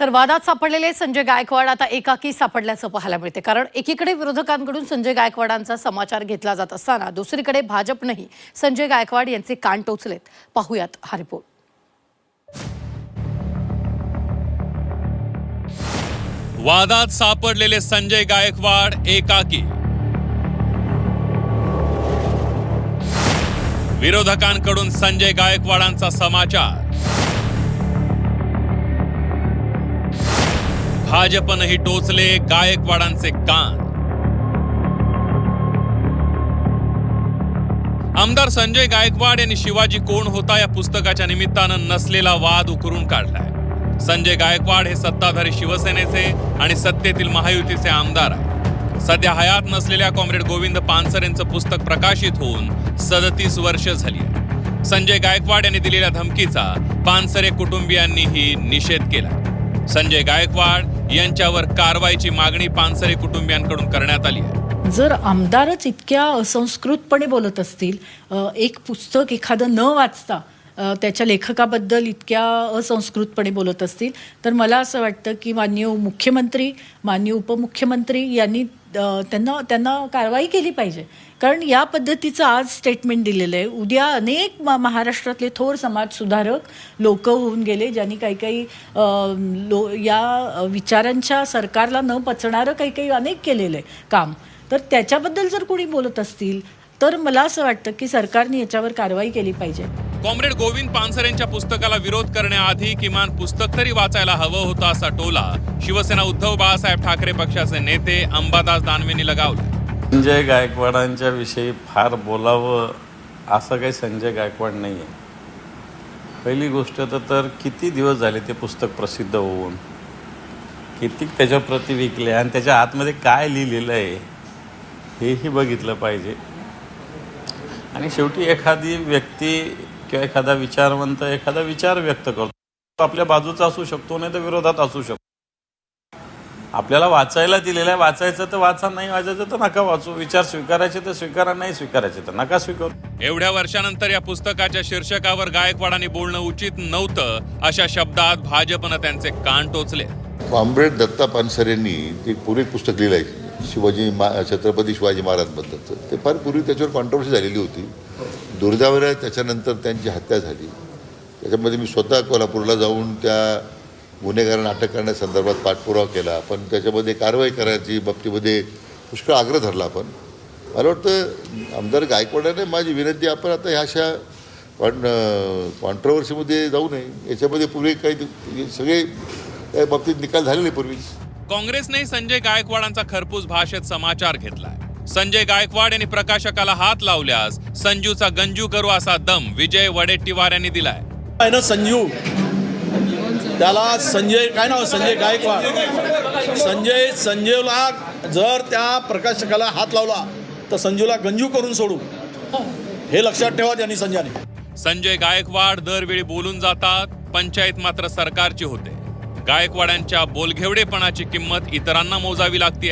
तर वादात सापडलेले संजय गायकवाड आता एकाकी सापडल्याचं पाहायला मिळते। कारण एकीकडे विरोधकांकडून संजय गायकवाडांचा समाचार घेतला जात असताना दुसरीकडे भाजपनेही संजय गायकवाड यांचे कान टोचलेत। पाहूयात हा रिपोर्ट। वादात सापडलेले संजय गायकवाड एकाकी, विरोधकांकडून संजय गायकवाडांचा समाचार, भाजपनेही टोचले गायकवाडांचे कान। आमदार संजय गायकवाड यांनी शिवाजी कोण होता या पुस्तकाच्या निमित्तानं नसलेला वाद उकरून काढलाय। संजय गायकवाड हे सत्ताधारी शिवसेनेचे आणि सत्तेतील महायुतीचे आमदार आहेत। सध्या हयात नसलेल्या कॉम्रेड गोविंद पानसरे यांचं पुस्तक प्रकाशित होऊन 37 वर्ष झाली आहे। संजय गायकवाड यांनी दिलेल्या धमकीचा पानसरे कुटुंबियांनीही निषेध केला। संजय गायकवाड यांच्यावर कारवाईची मागणी पानसरे कुटुंबियांकडून करण्यात आली आहे। जर आमदारच इतक्या असंस्कृतपणे बोलत असतील, एक पुस्तक एखादं न वाचता त्याच्या लेखकाबद्दल इतक्या असंस्कृतपणे बोलत असतील, तर मला असं वाटतं की माननीय मुख्यमंत्री, माननीय उपमुख्यमंत्री यांनी त्यांना कारवाई केली पाहिजे। कारण या पद्धतीचं आज स्टेटमेंट दिलेलं आहे। उद्या अनेक महाराष्ट्रातले थोर समाज सुधारक लोक होऊन गेले, ज्यांनी काही या विचारांच्या सरकारला न पचणारं काही अनेक केलेलं आहे काम। तर त्याच्याबद्दल जर कोणी बोलत असतील तर मला असं वाटतं की सरकारने याच्यावर कारवाई केली पाहिजे। कॉम्रेड गोविंद पानसरेंच्या पुस्तकाला विरोध करण्याआधी किमान पुस्तक तरी वाचायला हवं होतं असा टोला शिवसेना उद्धव बाळासाहेब ठाकरे पक्षाचे नेते अंबादास दानवेंनी लगावला। संजय गायकवाडांच्या विषयी फार बोलावं असं काही संजय गायकवाड नाही आहे। पहिली गोष्ट तर किती दिवस झाले ते पुस्तक प्रसिद्ध होऊन, किती त्याच्या प्रती विकले आणि त्याच्या आतमध्ये काय लिहिलेलं आहे हेही बघितलं पाहिजे। आणि शेवटी एखादी व्यक्ती किंवा एखादा विचारवंत एखादा विचार व्यक्त करतो, आपल्या बाजूचा असू शकतो, नाही तर विरोधात असू शकतो। आपल्याला वाचायला दिलेलं आहे, वाचायचं तर वाचा, नाही वाचायचं तर नका वाचू। विचार स्वीकारायचे तर स्वीकारा, नाही स्वीकारायचे तर नका स्वीकारू। एवढ्या वर्षानंतर या पुस्तकाच्या शीर्षकावर गायकवाडांनी बोलणं उचित नव्हतं अशा शब्दात भाजपनं त्यांचे कान टोचले। कॉम्रेड दत्ता पानसरेंनी एक पूर्वी पुस्तक लिहिलं आहे छत्रपती शिवाजी महाराजांबद्दलचं। ते फार पूर्वी त्याच्यावर कॉन्ट्रोवर्सी झालेली होती। दुर्दैवाने त्याच्यानंतर त्यांची हत्या झाली। त्याच्यामध्ये मी स्वतः कोल्हापूरला जाऊन त्या गुन्हेगारांना अटक करण्यासंदर्भात पाठपुरावा केला, पण त्याच्यामध्ये कारवाई करायची बाबतीमध्ये पुष्कळ आग्रह धरला। आपण मला वाटतं आमदार गायकवाडाने माझी विनंती, आपण आता ह्या अशा कॉन्ट्रोवर्सीमध्ये जाऊ नये। याच्यामध्ये पूर्वी काही सगळे त्या बाबतीत निकाल झालेले पूर्वीच। काँग्रेसने संजय गायकवाडांचा खरपूस भाषेत समाचार घेतलाय। संजय गायकवाड यांनी प्रकाशकाला हात लावल्यास संजूचा गंजू करू असा दम विजय वडेट्टीवार यांनी दिलाय। संजू, त्याला संजय काय नाव, संजय गायकवाड, संजयला जर त्या प्रकाशकाला हात लावला तर संजूला गंजू करून सोडू, हे लक्षात ठेवा त्यांनी संजयने। संजय गायकवाड दरवेळी बोलून जातात, पंचायत मात्र सरकारची होते। गायकवाडांच्या बोलघेवडेपणाची किंमत इतरांना मोजावी लागते।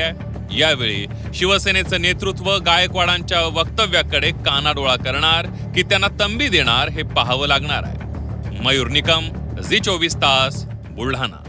यावेळी शिवसेनेचं नेतृत्व गायकवाडांच्या वक्तव्याकडे कानाडोळा करणार की त्यांना तंबी देणार हे पाहावं लागणार आहे। मयूर निकम, झी 24 तास, बुलढाणा।